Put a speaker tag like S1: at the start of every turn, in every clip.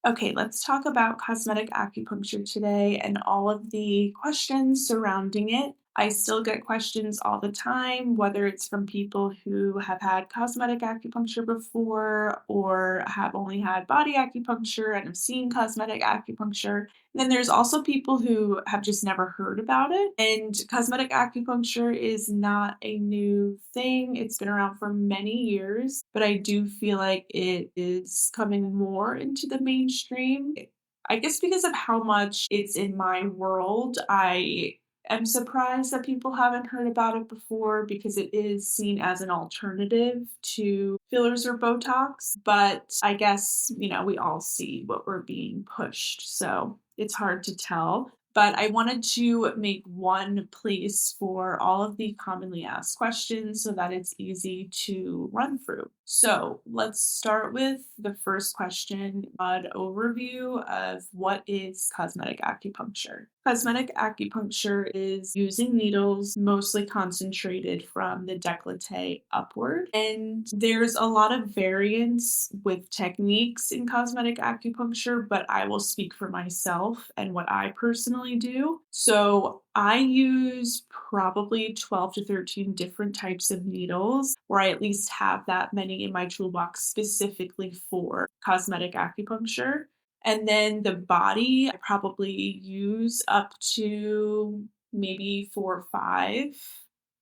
S1: Okay, let's talk about cosmetic acupuncture today and all of the questions surrounding it. I still get questions all the time, whether it's from people who have had cosmetic acupuncture before or have only had body acupuncture and have seen cosmetic acupuncture. Then there's also people who have just never heard about it. And cosmetic acupuncture is not a new thing. It's been around for many years, but I do feel like it is coming more into the mainstream. I guess because of how much it's in my world, I am surprised that people haven't heard about it before because it is seen as an alternative to fillers or Botox. But I guess, we all see what we're being pushed. So it's hard to tell. But I wanted to make one place for all of the commonly asked questions so that it's easy to run through. So let's start with the first question, an overview of what is cosmetic acupuncture. Cosmetic acupuncture is using needles mostly concentrated from the décolleté upward. And there's a lot of variance with techniques in cosmetic acupuncture, but I will speak for myself and what I personally do. So I use probably 12 to 13 different types of needles, or I at least have that many in my toolbox specifically for cosmetic acupuncture. And then the body, I probably use up to maybe 4 or 5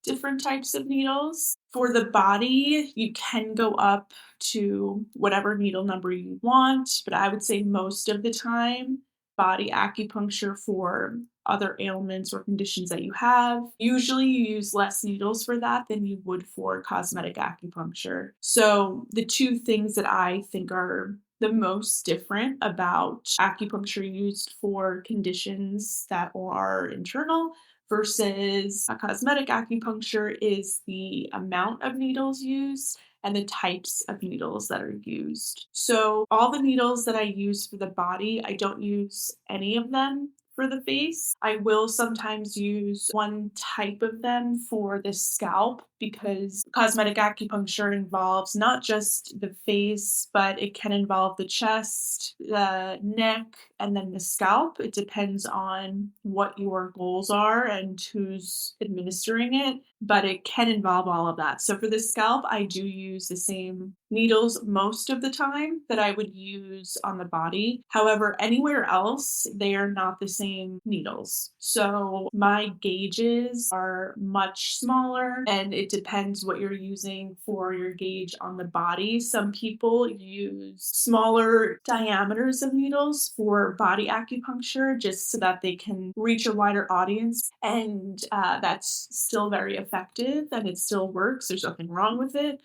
S1: different types of needles. For the body, you can go up to whatever needle number you want, but I would say most of the time, body acupuncture for other ailments or conditions that you have. Usually, you use less needles for that than you would for cosmetic acupuncture. So, the two things that I think are the most different about acupuncture used for conditions that are internal versus a cosmetic acupuncture is the amount of needles used and the types of needles that are used. So, all the needles that I use for the body, I don't use any of them for the face. I will sometimes use one type of them for the scalp because cosmetic acupuncture involves not just the face, but it can involve the chest, the neck, and then the scalp. It depends on what your goals are and who's administering it, but it can involve all of that. So for the scalp, I do use the same needles most of the time that I would use on the body. However, anywhere else, they are not the same needles. So my gauges are much smaller and it depends what you're using for your gauge on the body. Some people use smaller diameters of needles for body acupuncture just so that they can reach a wider audience. And that's still very effective and it still works. There's nothing wrong with it.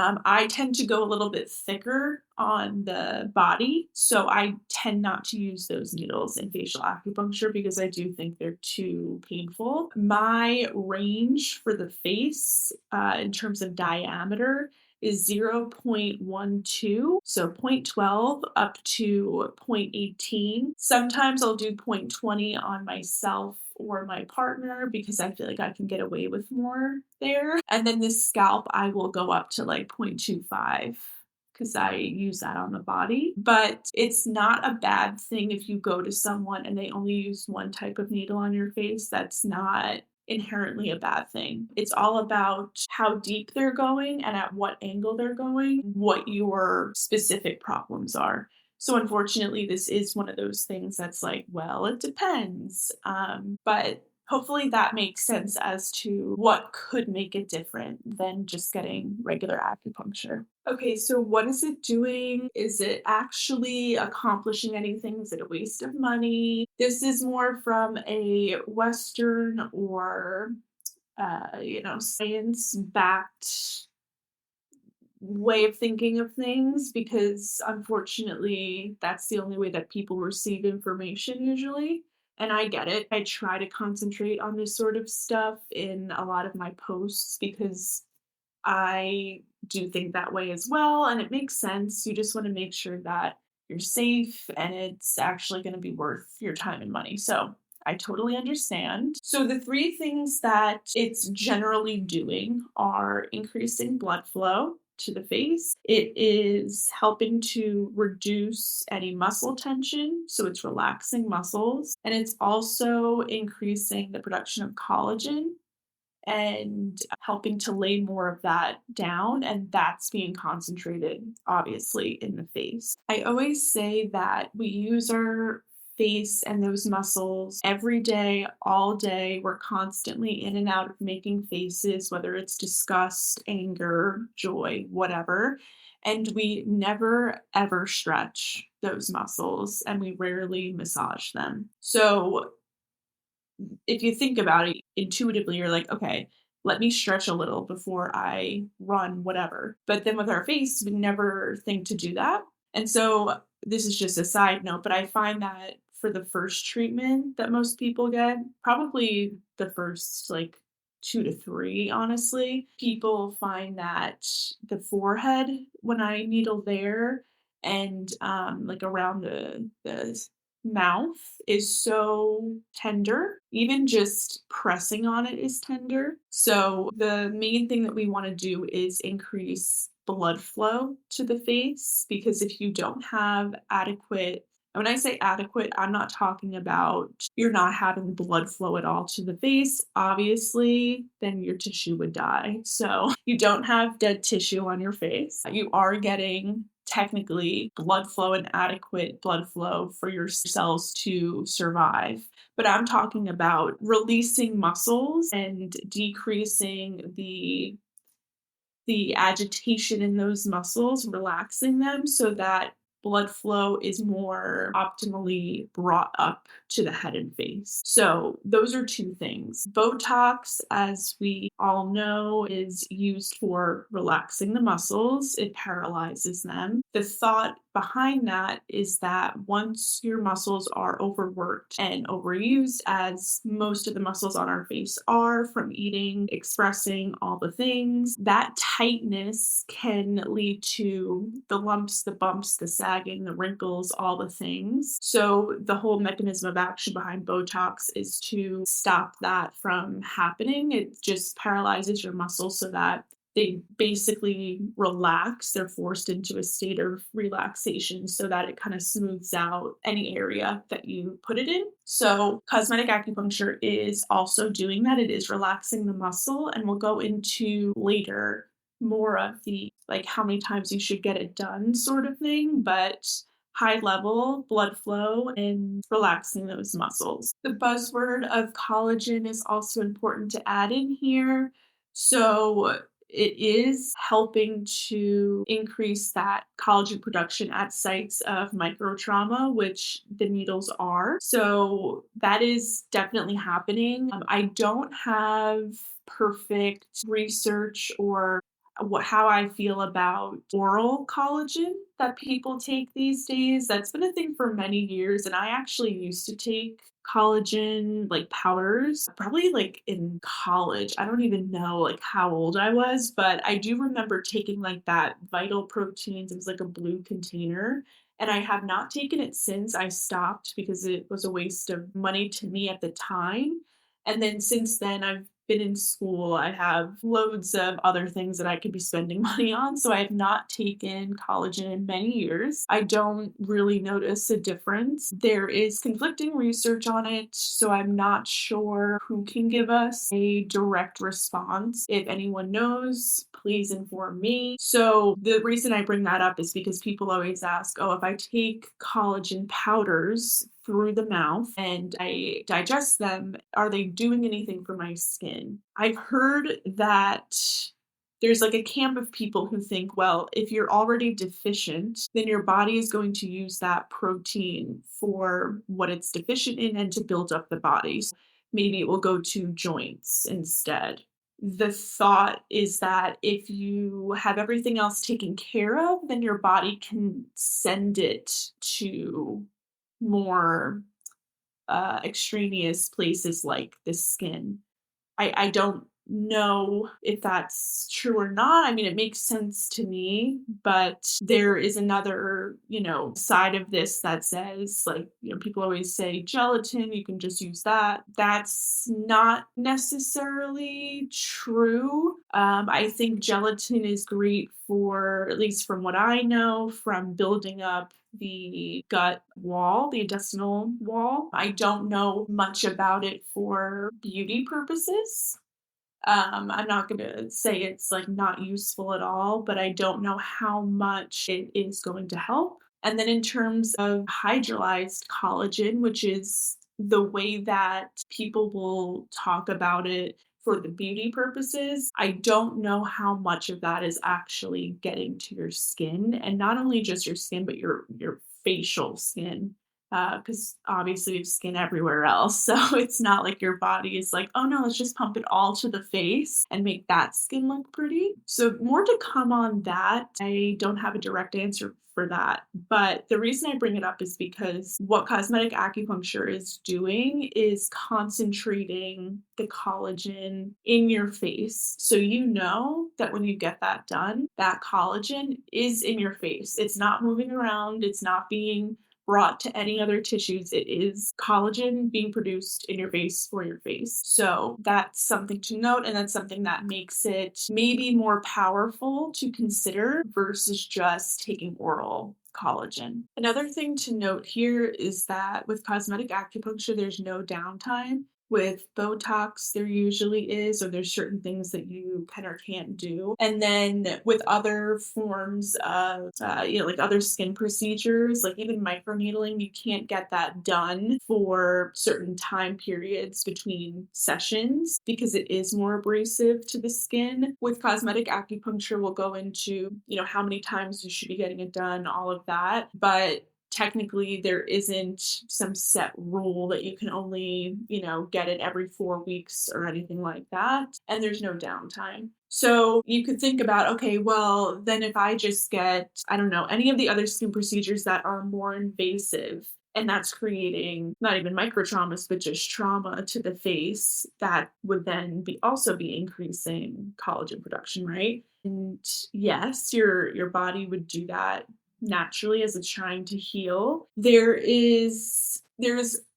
S1: I tend to go a little bit thicker on the body, so I tend not to use those needles in facial acupuncture because I do think they're too painful. My range for the face, in terms of diameter, is 0.12, so zero point 0.12 up to 0.18. Sometimes I'll do 0.20 on myself or my partner because I feel like I can get away with more there. And then the scalp, I will go up to like 0.25 because I use that on the body. But it's not a bad thing if you go to someone and they only use one type of needle on your face. That's not inherently a bad thing. It's all about how deep they're going and at what angle they're going, what your specific problems are. So unfortunately, this is one of those things that's like, well, it depends. But hopefully that makes sense as to what could make it different than just getting regular acupuncture. Okay, so what is it doing? Is it actually accomplishing anything? Is it a waste of money? This is more from a Western or science backed way of thinking of things because unfortunately that's the only way that people receive information usually. And I get it. I try to concentrate on this sort of stuff in a lot of my posts because I do think that way as well. And it makes sense. You just want to make sure that you're safe and it's actually going to be worth your time and money. So I totally understand. So the three things that it's generally doing are increasing blood flow, to the face. It is helping to reduce any muscle tension, so it's relaxing muscles, and it's also increasing the production of collagen and helping to lay more of that down, and that's being concentrated obviously in the face. I always say that we use our face and those muscles every day, all day. We're constantly in and out of making faces, whether it's disgust, anger, joy, whatever. And we never ever stretch those muscles and we rarely massage them. So if you think about it intuitively, you're like, okay, let me stretch a little before I run, whatever. But then with our face, we never think to do that. And so this is just a side note, but I find that for the first treatment that most people get, probably the first like 2 to 3, honestly, people find that the forehead, when I needle there, and like around the mouth is so tender. Even just pressing on it is tender. So, the main thing that we want to do is increase blood flow to the face because if you don't have adequate, when I say adequate, I'm not talking about you're not having blood flow at all to the face. Obviously, then your tissue would die. So, you don't have dead tissue on your face. You are getting technically blood flow and adequate blood flow for your cells to survive. But I'm talking about releasing muscles and decreasing the agitation in those muscles, relaxing them so that blood flow is more optimally brought up to the head and face. So, those are two things. Botox, as we all know, is used for relaxing the muscles, it paralyzes them. The thought behind that is that once your muscles are overworked and overused, as most of the muscles on our face are from eating, expressing all the things, that tightness can lead to the lumps, the bumps, the sagging, the wrinkles, all the things. So, the whole mechanism of action behind Botox is to stop that from happening. It just paralyzes your muscles so that they basically relax. They're forced into a state of relaxation so that it kind of smooths out any area that you put it in. So, cosmetic acupuncture is also doing that. It is relaxing the muscle, and we'll go into later more of the like how many times you should get it done sort of thing, but high level blood flow and relaxing those muscles. The buzzword of collagen is also important to add in here. So, it is helping to increase that collagen production at sites of micro trauma, which the needles are. So that is definitely happening. I don't have perfect research or how I feel about oral collagen that people take these days. That's been a thing for many years, and I actually used to take collagen like powders probably like in college. I don't even know like how old I was, but I do remember taking like that Vital Proteins. It was like a blue container, and I have not taken it since. I stopped because it was a waste of money to me at the time. And then since then, I've been in school. I have loads of other things that I could be spending money on. So I have not taken collagen in many years. I don't really notice a difference. There is conflicting research on it, so I'm not sure who can give us a direct response. If anyone knows, please inform me. So the reason I bring that up is because people always ask, oh, if I take collagen powders through the mouth and I digest them, are they doing anything for my skin? I've heard that there's like a camp of people who think, well, if you're already deficient, then your body is going to use that protein for what it's deficient in and to build up the body. So maybe it will go to joints instead. The thought is that if you have everything else taken care of, then your body can send it to more extraneous places like the skin. I don't know if that's true or not. I mean, it makes sense to me, but there is another, side of this that says, like, people always say gelatin, you can just use that. That's not necessarily true. I think gelatin is great for, at least from what I know, from building up the gut wall, the intestinal wall. I don't know much about it for beauty purposes. I'm not going to say it's like not useful at all, but I don't know how much it is going to help. And then in terms of hydrolyzed collagen, which is the way that people will talk about it for the beauty purposes, I don't know how much of that is actually getting to your skin, and not only just your skin, but your facial skin, because obviously we have skin everywhere else. So it's not like your body is like, oh no, let's just pump it all to the face and make that skin look pretty. So more to come on that. I don't have a direct answer for that. But the reason I bring it up is because what cosmetic acupuncture is doing is concentrating the collagen in your face. So you know that when you get that done, that collagen is in your face. It's not moving around, it's not being brought to any other tissues. It is collagen being produced in your face for your face. So that's something to note, and that's something that makes it maybe more powerful to consider versus just taking oral collagen. Another thing to note here is that with cosmetic acupuncture, there's no downtime. With Botox, there usually is, or there's certain things that you can or can't do. And then with other forms of, like other skin procedures, like even microneedling, you can't get that done for certain time periods between sessions because it is more abrasive to the skin. With cosmetic acupuncture, we'll go into, how many times you should be getting it done, all of that. But technically there isn't some set rule that you can only, get it every 4 weeks or anything like that. And there's no downtime. So you could think about, okay, well, then if I just get, I don't know, any of the other skin procedures that are more invasive, and that's creating not even micro traumas, but just trauma to the face, that would then be also be increasing collagen production, right? And yes, your body would do that naturally as it's trying to heal. There's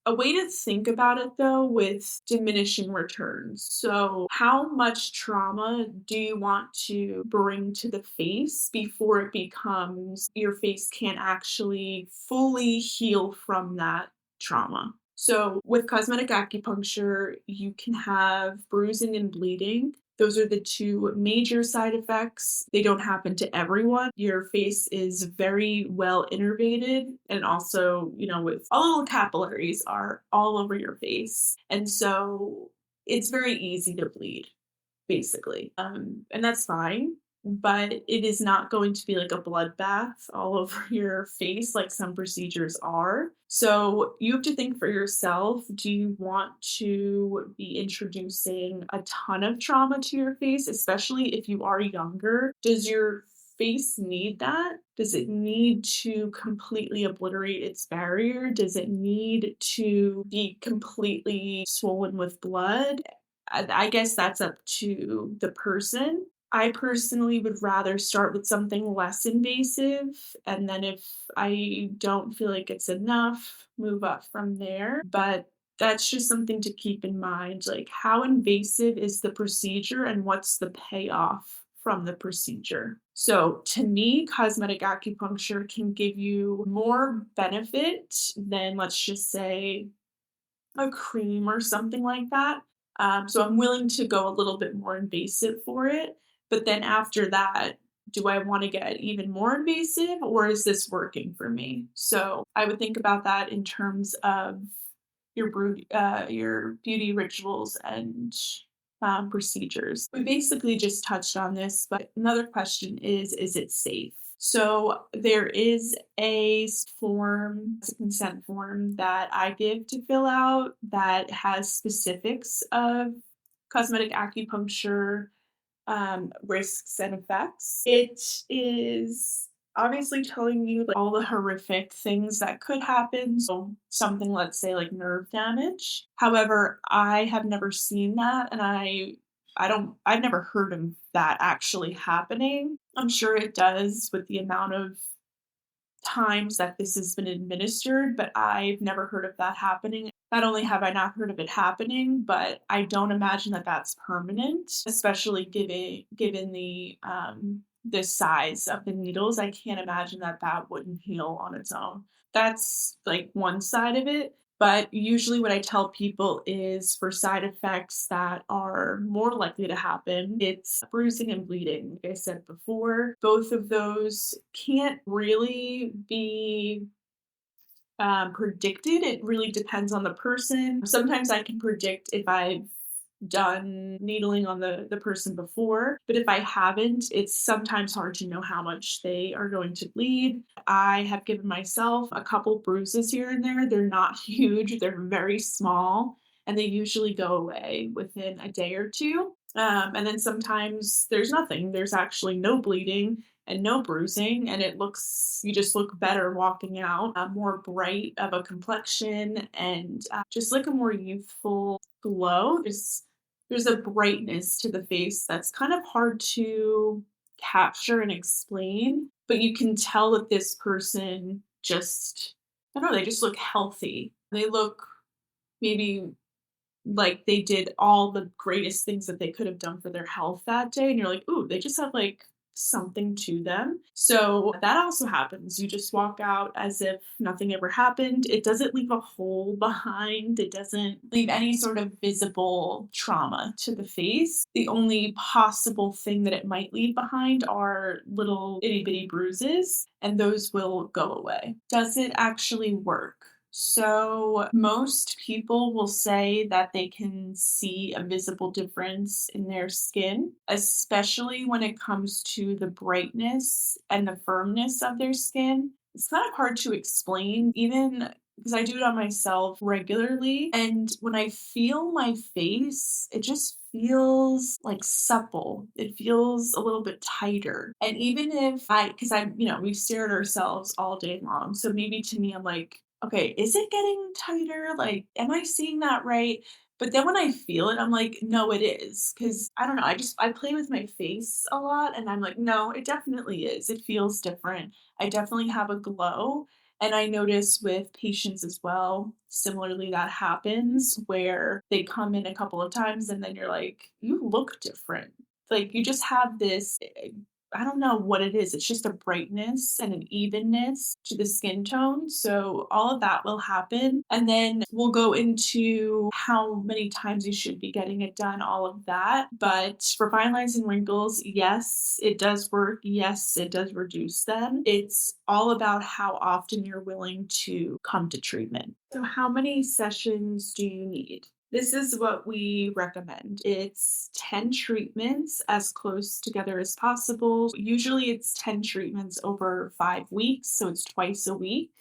S1: a way to think about it though with diminishing returns. So how much trauma do you want to bring to the face before it becomes your face can't actually fully heal from that trauma? So with cosmetic acupuncture, you can have bruising and bleeding. Those are the two major side effects. They don't happen to everyone. Your face is very well innervated, and also, with all the capillaries are all over your face. And so it's very easy to bleed, basically. And that's fine, but it is not going to be like a bloodbath all over your face like some procedures are. So you have to think for yourself, do you want to be introducing a ton of trauma to your face, especially if you are younger? Does your face need that? Does it need to completely obliterate its barrier? Does it need to be completely swollen with blood? I guess that's up to the person. I personally would rather start with something less invasive, and then if I don't feel like it's enough, move up from there. But that's just something to keep in mind. Like, how invasive is the procedure and what's the payoff from the procedure? So, to me, cosmetic acupuncture can give you more benefit than, let's just say, a cream or something like that. So I'm willing to go a little bit more invasive for it. But then after that, do I want to get even more invasive, or is this working for me? So I would think about that in terms of your beauty rituals and procedures. We basically just touched on this, but another question is it safe? So there is a form, a consent form that I give to fill out that has specifics of cosmetic acupuncture risks and effects. It is obviously telling you like, all the horrific things that could happen. So something, let's say, like nerve damage. However, I have never seen that, and I've never heard of that actually happening. I'm sure it does with the amount of times that this has been administered, but I've never heard of that happening. Not only have I not heard of it happening, but I don't imagine that that's permanent, especially given the size of the needles. I can't imagine that that wouldn't heal on its own. That's like one side of it. But usually, what I tell people is for side effects that are more likely to happen, it's bruising and bleeding. Like I said before, both of those can't really be predicted. It really depends on the person. Sometimes I can predict if I've done needling on the person before, but if I haven't, it's sometimes hard to know how much they are going to bleed. I have given myself a couple bruises here and there. They're not huge, they're very small, and they usually go away within a day or two. And then sometimes there's nothing, there's actually no bleeding and no bruising, and you just look better walking out, more bright of a complexion, and just like a more youthful glow. There's a brightness to the face that's kind of hard to capture and explain, but you can tell that this person just, I don't know, they just look healthy. They look maybe like they did all the greatest things that they could have done for their health that day, and you're like, "Ooh, they just have, like, something to them." So, that also happens. You just walk out as if nothing ever happened. It doesn't leave a hole behind. It doesn't leave any sort of visible trauma to the face. The only possible thing that it might leave behind are little itty bitty bruises, and those will go away. Does it actually work? So, most people will say that they can see a visible difference in their skin, especially when it comes to the brightness and the firmness of their skin. It's kind of hard to explain, even because I do it on myself regularly. And when I feel my face, it just feels like supple. It feels a little bit tighter. And even if because we stare at ourselves all day long. So maybe to me, I'm like, okay, is it getting tighter? Like, am I seeing that right? But then when I feel it, I'm like, no, it is. Cause I don't know. I play with my face a lot and I'm like, no, it definitely is. It feels different. I definitely have a glow. And I notice with patients as well, similarly, that happens where they come in a couple of times and then you're like, you look different. Like you just have this, I don't know what it is. It's just a brightness and an evenness to the skin tone. So all of that will happen. And then we'll go into how many times you should be getting it done, all of that. But for fine lines and wrinkles, yes, it does work. Yes, it does reduce them. It's all about how often you're willing to come to treatment. So how many sessions do you need? This is what we recommend. It's 10 treatments as close together as possible. Usually it's 10 treatments over 5 weeks, so it's twice a week.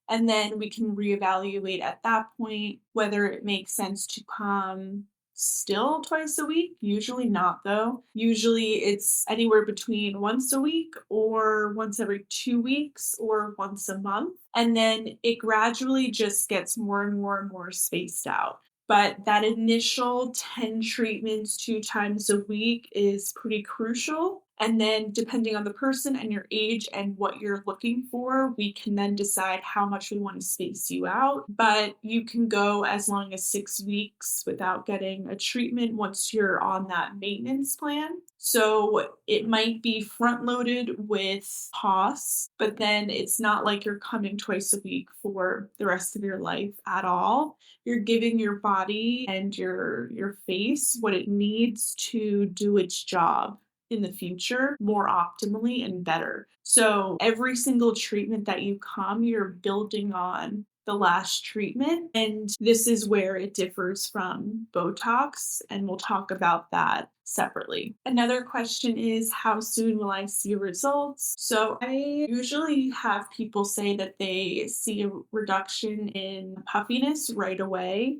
S1: And then we can reevaluate at that point whether it makes sense to come still twice a week. Usually not, though. Usually it's anywhere between once a week or once every 2 weeks or once a month. And then it gradually just gets more and more and more spaced out. But that initial 10 treatments 2 times a week is pretty crucial. And then, depending on the person and your age and what you're looking for, we can then decide how much we want to space you out. But you can go as long as 6 weeks without getting a treatment once you're on that maintenance plan. So it might be front loaded with costs, but then it's not like you're coming twice a week for the rest of your life at all. You're giving your body and your face what it needs to do its job in the future more optimally and better. So every single treatment that you come, you're building on the last treatment. And this is where it differs from Botox, and we'll talk about that separately. Another question is, how soon will I see results? So I usually have people say that they see a reduction in puffiness right away,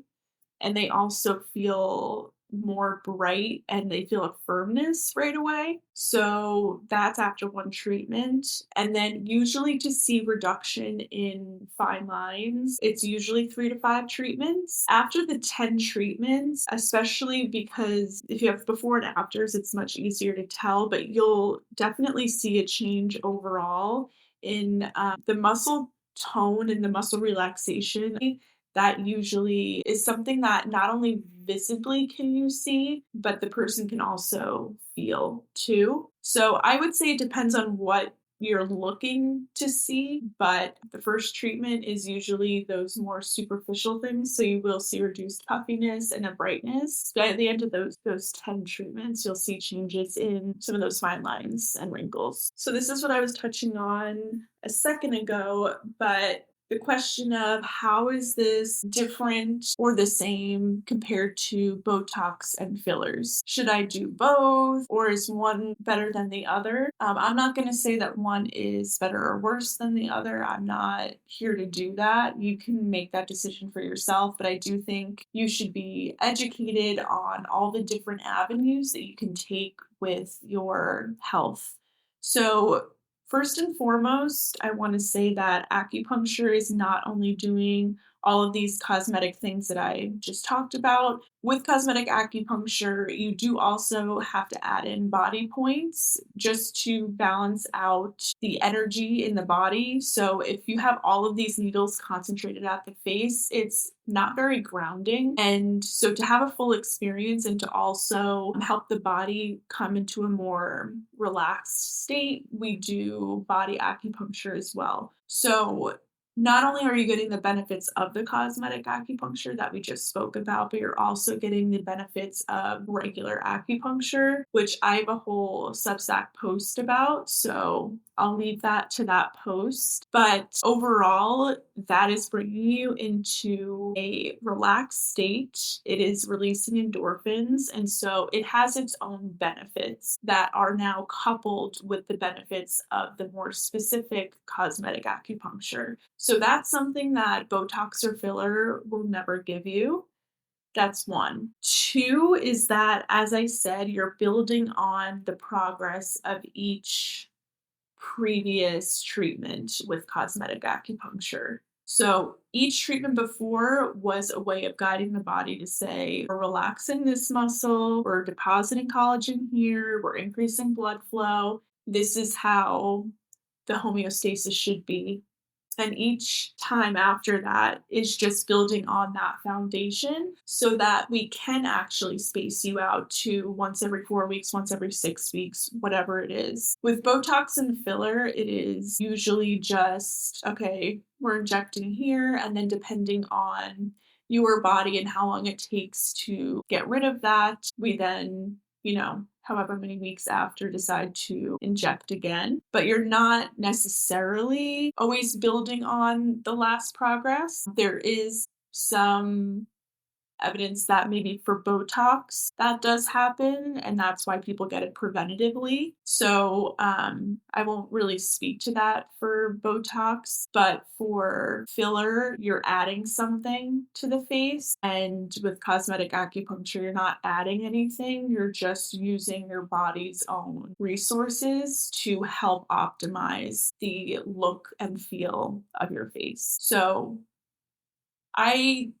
S1: and they also feel more bright and they feel a firmness right away. So that's after one treatment. And then usually to see reduction in fine lines, it's usually 3 to 5 treatments. After the 10 treatments, especially because if you have before and afters, it's much easier to tell, but you'll definitely see a change overall in the muscle tone and the muscle relaxation. That usually is something that not only visibly can you see, but the person can also feel too. So I would say it depends on what you're looking to see, but the first treatment is usually those more superficial things. So you will see reduced puffiness and a brightness. By the end of those 10 treatments, you'll see changes in some of those fine lines and wrinkles. So this is what I was touching on a second ago, but the question of how is this different or the same compared to Botox and fillers? Should I do both or is one better than the other? I'm not going to say that one is better or worse than the other. I'm not here to do that. You can make that decision for yourself, but I do think you should be educated on all the different avenues that you can take with your health. So, first and foremost, I want to say that acupuncture is not only doing all of these cosmetic things that I just talked about. With cosmetic acupuncture, you do also have to add in body points just to balance out the energy in the body. So if you have all of these needles concentrated at the face, it's not very grounding. And so to have a full experience and to also help the body come into a more relaxed state, we do body acupuncture as well. So not only are you getting the benefits of the cosmetic acupuncture that we just spoke about, but you're also getting the benefits of regular acupuncture, which I have a whole Substack post about. So I'll leave that to that post. But overall, that is bringing you into a relaxed state. It is releasing endorphins. And so it has its own benefits that are now coupled with the benefits of the more specific cosmetic acupuncture. So that's something that Botox or filler will never give you. That's one. Two is that, as I said, you're building on the progress of each previous treatment with cosmetic acupuncture. So each treatment before was a way of guiding the body to say, we're relaxing this muscle, we're depositing collagen here, we're increasing blood flow. This is how the homeostasis should be. And each time after that is just building on that foundation so that we can actually space you out to once every 4 weeks, once every 6 weeks, whatever it is. With Botox and filler, it is usually just, okay, we're injecting here, and then depending on your body and how long it takes to get rid of that, we then however many weeks after, decide to inject again. But you're not necessarily always building on the last progress. There is some evidence that maybe for Botox that does happen, and that's why people get it preventatively. So I won't really speak to that for Botox, but for filler, you're adding something to the face, and with cosmetic acupuncture, you're not adding anything. You're just using your body's own resources to help optimize the look and feel of your face. So I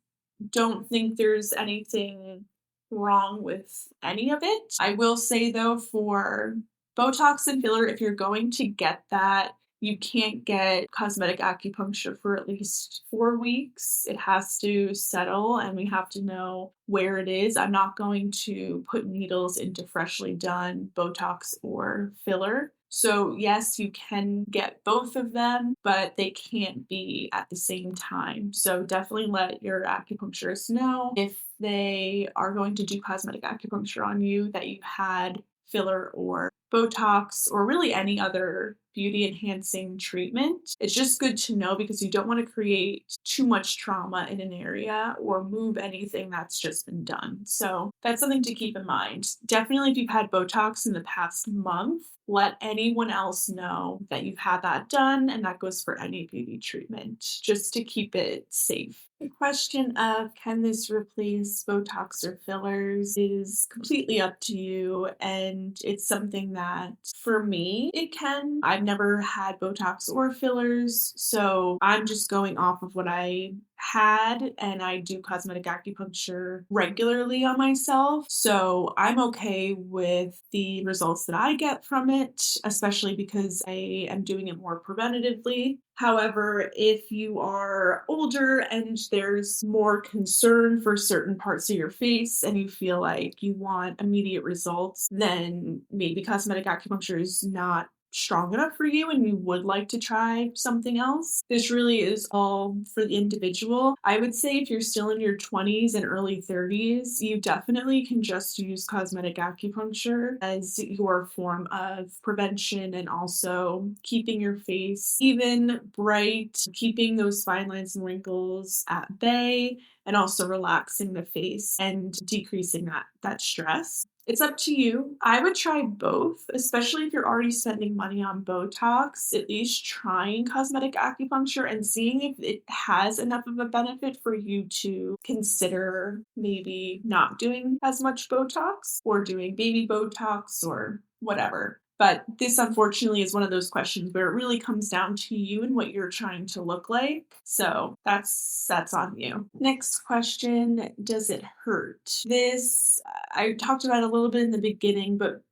S1: don't think there's anything wrong with any of it. I will say though, for Botox and filler, if you're going to get that, you can't get cosmetic acupuncture for at least 4 weeks. It has to settle and we have to know where it is. I'm not going to put needles into freshly done Botox or filler. So yes, you can get both of them, but they can't be at the same time. So definitely let your acupuncturist know if they are going to do cosmetic acupuncture on you that you've had filler or Botox or really any other beauty enhancing treatment. It's just good to know because you don't want to create too much trauma in an area or move anything that's just been done. So that's something to keep in mind. Definitely, if you've had Botox in the past month, let anyone else know that you've had that done, and that goes for any beauty treatment, just to keep it safe. The question of can this replace Botox or fillers is completely up to you, and it's something that for me it can. I've never had Botox or fillers, so I'm just going off of what I had, and I do cosmetic acupuncture regularly on myself. So I'm okay with the results that I get from it, especially because I am doing it more preventatively. However, if you are older and there's more concern for certain parts of your face and you feel like you want immediate results, then maybe cosmetic acupuncture is not strong enough for you and you would like to try something else. This really is all for the individual. I would say if you're still in your 20s and early 30s, you definitely can just use cosmetic acupuncture as your form of prevention and also keeping your face even, bright, keeping those fine lines and wrinkles at bay, and also relaxing the face and decreasing that stress. It's up to you. I would try both, especially if you're already spending money on Botox, at least trying cosmetic acupuncture and seeing if it has enough of a benefit for you to consider maybe not doing as much Botox or doing baby Botox or whatever. But this, unfortunately, is one of those questions where it really comes down to you and what you're trying to look like. So that's on you. Next question, does it hurt? This, I talked about a little bit in the beginning, but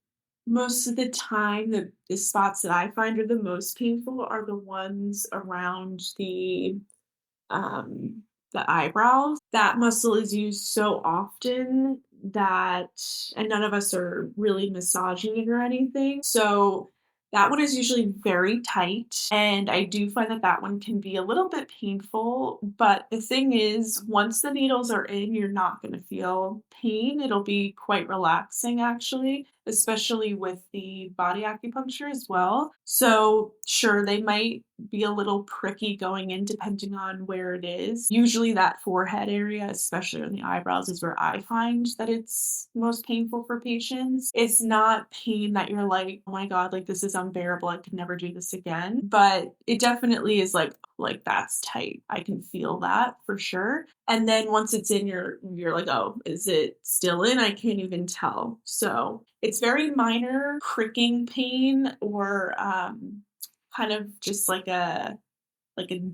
S1: most of the time, the spots that I find are the most painful are the ones around um, the eyebrows. That muscle is used so often that, and none of us are really massaging it or anything. So that one is usually very tight, and I do find that that one can be a little bit painful. But the thing is, once the needles are in, you're not going to feel pain. It'll be quite relaxing, actually, especially with the body acupuncture as well. So, sure, they might be a little pricky going in depending on where it is. Usually that forehead area, especially on the eyebrows, is where I find that it's most painful for patients. It's not pain that you're like, oh my God, like this is unbearable. I could never do this again. But it definitely is like that's tight. I can feel that for sure. And then once it's in, you're like, oh, is it still in? I can't even tell. So it's very minor pricking pain or kind of just like a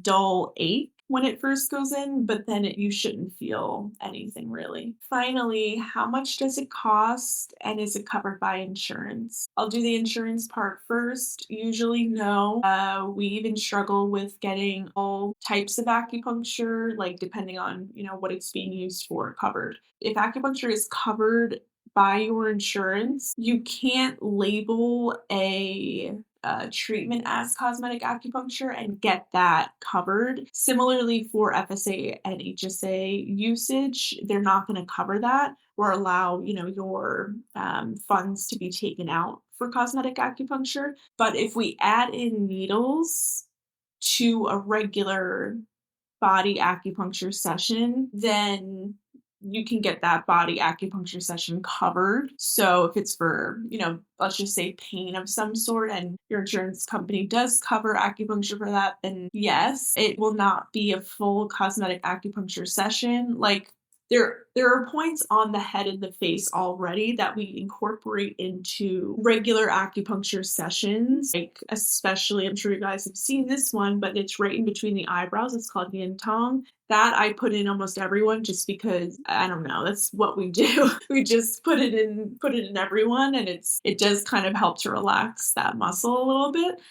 S1: dull ache when it first goes in, but then you shouldn't feel anything really. Finally, how much does it cost and is it covered by insurance? I'll do the insurance part first. Usually no. We even struggle with getting all types of acupuncture, like depending on, what it's being used for covered. If acupuncture is covered by your insurance, you can't label a treatment as cosmetic acupuncture and get that covered. Similarly, for FSA and HSA usage, they're not going to cover that or allow your funds to be taken out for cosmetic acupuncture. But if we add in needles to a regular body acupuncture session, then you can get that body acupuncture session covered. So if it's for, let's just say pain of some sort and your insurance company does cover acupuncture for that, then yes, it will not be a full cosmetic acupuncture session. Like there are points on the head and the face already that we incorporate into regular acupuncture sessions. Like especially, I'm sure you guys have seen this one, but it's right in between the eyebrows. It's called yin tong. That I put in almost everyone just because I don't know, that's what we do. We just put it in everyone, and it does kind of help to relax that muscle a little bit.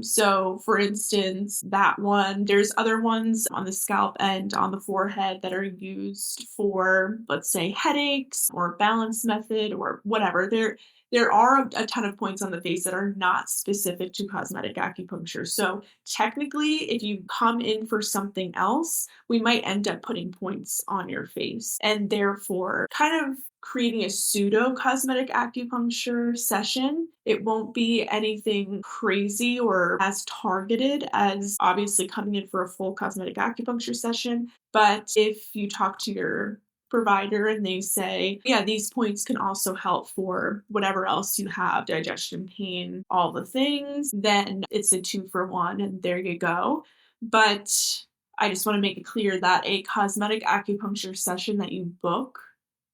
S1: So for instance, that one, there's other ones on the scalp and on the forehead that are used for, let's say, headaches or balance method or whatever. there are a ton of points on the face that are not specific to cosmetic acupuncture. So technically, if you come in for something else, we might end up putting points on your face and therefore kind of creating a pseudo cosmetic acupuncture session. It won't be anything crazy or as targeted as obviously coming in for a full cosmetic acupuncture session. But if you talk to your provider and they say, yeah, these points can also help for whatever else you have, digestion, pain, all the things, then it's a 2-for-1 and there you go. But I just want to make it clear that a cosmetic acupuncture session that you book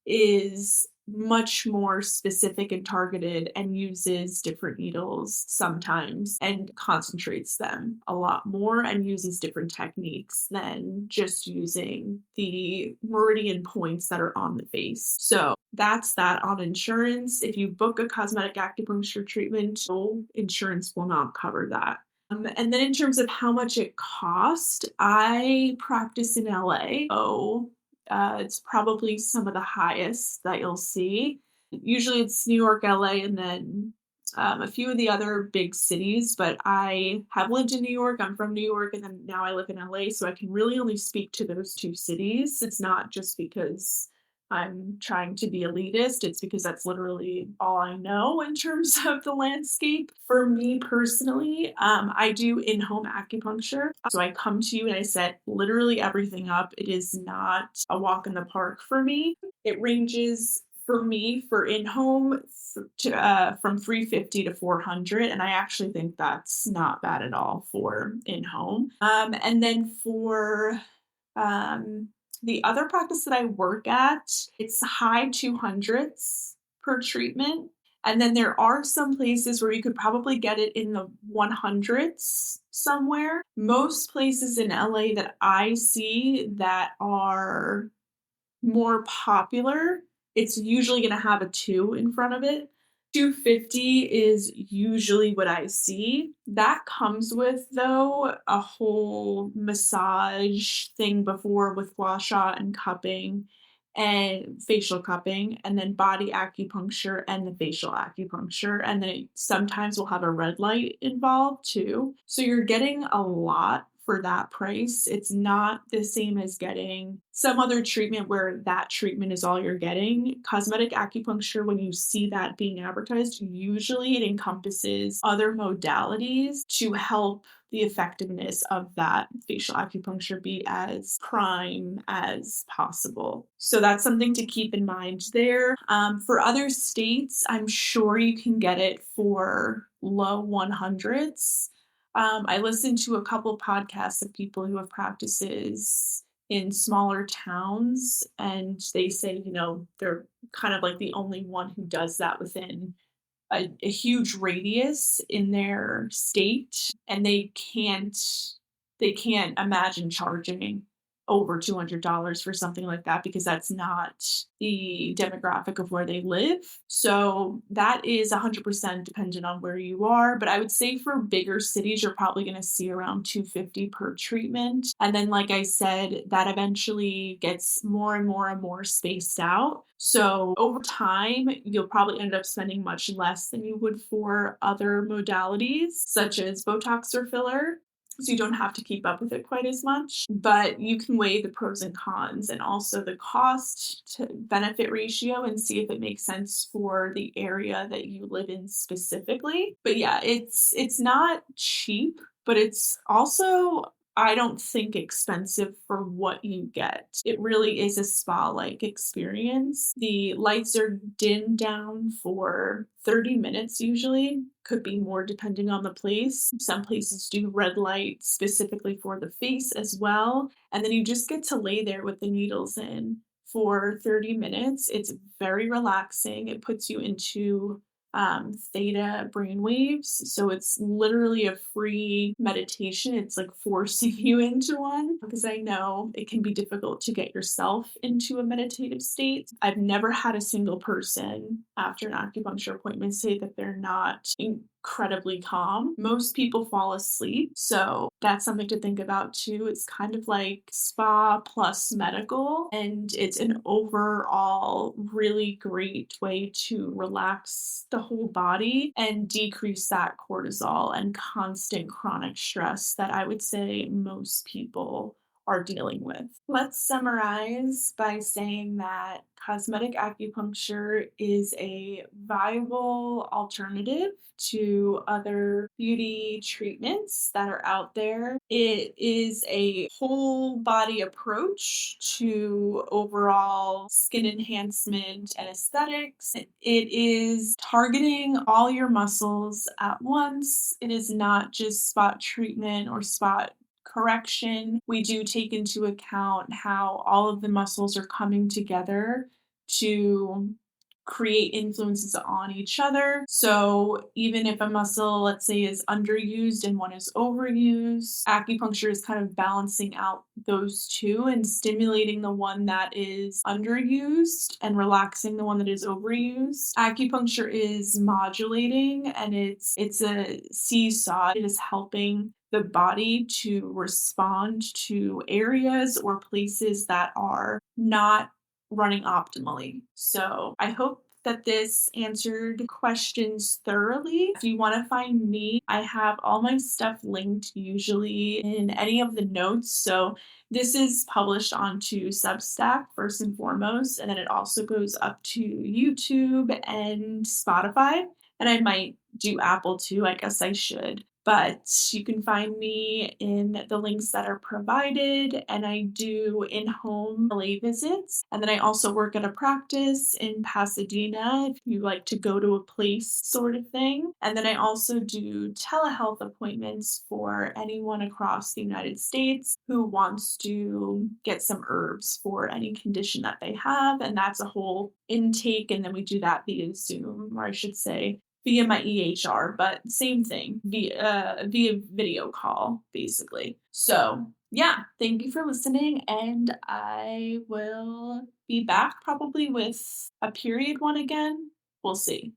S1: is much more specific and targeted and uses different needles sometimes and concentrates them a lot more and uses different techniques than just using the meridian points that are on the face. So that's that on insurance. If you book a cosmetic acupuncture treatment, no, insurance will not cover that. And then in terms of how much it cost, I practice in LA. So it's probably some of the highest that you'll see. Usually it's New York, LA, and then a few of the other big cities, but I have lived in New York. I'm from New York, and then now I live in LA, so I can really only speak to those two cities. It's not just because I'm trying to be elitist, it's because that's literally all I know in terms of the landscape. For me personally, I do in-home acupuncture. So I come to you and I set literally everything up. It is not a walk in the park for me. It ranges for me for in-home from 350 to 400, and I actually think that's not bad at all for in-home. And then for the other practice that I work at, it's high 200s per treatment. And then there are some places where you could probably get it in the 100s somewhere. Most places in LA that I see that are more popular, it's usually going to have a 2 in front of it. 250 is usually what I see. That comes with, though, a whole massage thing before with gua sha and cupping and facial cupping, and then body acupuncture and the facial acupuncture. And then it sometimes will have a red light involved too. So you're getting a lot for that price. It's not the same as getting some other treatment where that treatment is all you're getting. Cosmetic acupuncture, when you see that being advertised, usually it encompasses other modalities to help the effectiveness of that facial acupuncture be as prime as possible. So that's something to keep in mind there. For other states, I'm sure you can get it for low 100s. I listened to a couple podcasts of people who have practices in smaller towns, and they say, they're kind of like the only one who does that within a huge radius in their state, and they can't imagine charging over $200 for something like that because that's not the demographic of where they live. So that is 100% dependent on where you are. But I would say for bigger cities, you're probably going to see around $250 per treatment. And then, like I said, that eventually gets more and more and more spaced out. So over time, you'll probably end up spending much less than you would for other modalities, such as Botox or filler. So you don't have to keep up with it quite as much, but you can weigh the pros and cons and also the cost to benefit ratio and see if it makes sense for the area that you live in specifically. But yeah, it's not cheap, but it's also, I don't think, expensive for what you get. It really is a spa-like experience. The lights are dimmed down for 30 minutes usually. Could be more depending on the place. Some places do red light specifically for the face as well. And then you just get to lay there with the needles in for 30 minutes. It's very relaxing. It puts you into theta brainwaves. So it's literally a free meditation. It's like forcing you into one because I know it can be difficult to get yourself into a meditative state. I've never had a single person after an acupuncture appointment say that they're not incredibly calm. Most people fall asleep, so that's something to think about too. It's kind of like spa plus medical, and it's an overall really great way to relax the whole body and decrease that cortisol and constant chronic stress that I would say most people are dealing with. Let's summarize by saying that cosmetic acupuncture is a viable alternative to other beauty treatments that are out there. It is a whole body approach to overall skin enhancement and aesthetics. It is targeting all your muscles at once. It is not just spot treatment or spot correction. We do take into account how all of the muscles are coming together to create influences on each other. So even if a muscle, let's say, is underused and one is overused, acupuncture is kind of balancing out those two and stimulating the one that is underused and relaxing the one that is overused. Acupuncture is modulating and it's a seesaw. It is helping the body to respond to areas or places that are not running optimally. So I hope that this answered questions thoroughly. If you want to find me, I have all my stuff linked usually in any of the notes. So this is published onto Substack first and foremost, and then it also goes up to YouTube and Spotify. And I might do Apple too. I guess I should. But you can find me in the links that are provided, and I do in-home LA visits. And then I also work at a practice in Pasadena if you like to go to a place sort of thing. And then I also do telehealth appointments for anyone across the United States who wants to get some herbs for any condition that they have. And that's a whole intake, and then we do that via Zoom, or I should say via my EHR, but same thing, via video call, basically. So, yeah, thank you for listening, and I will be back probably with a period one again. We'll see.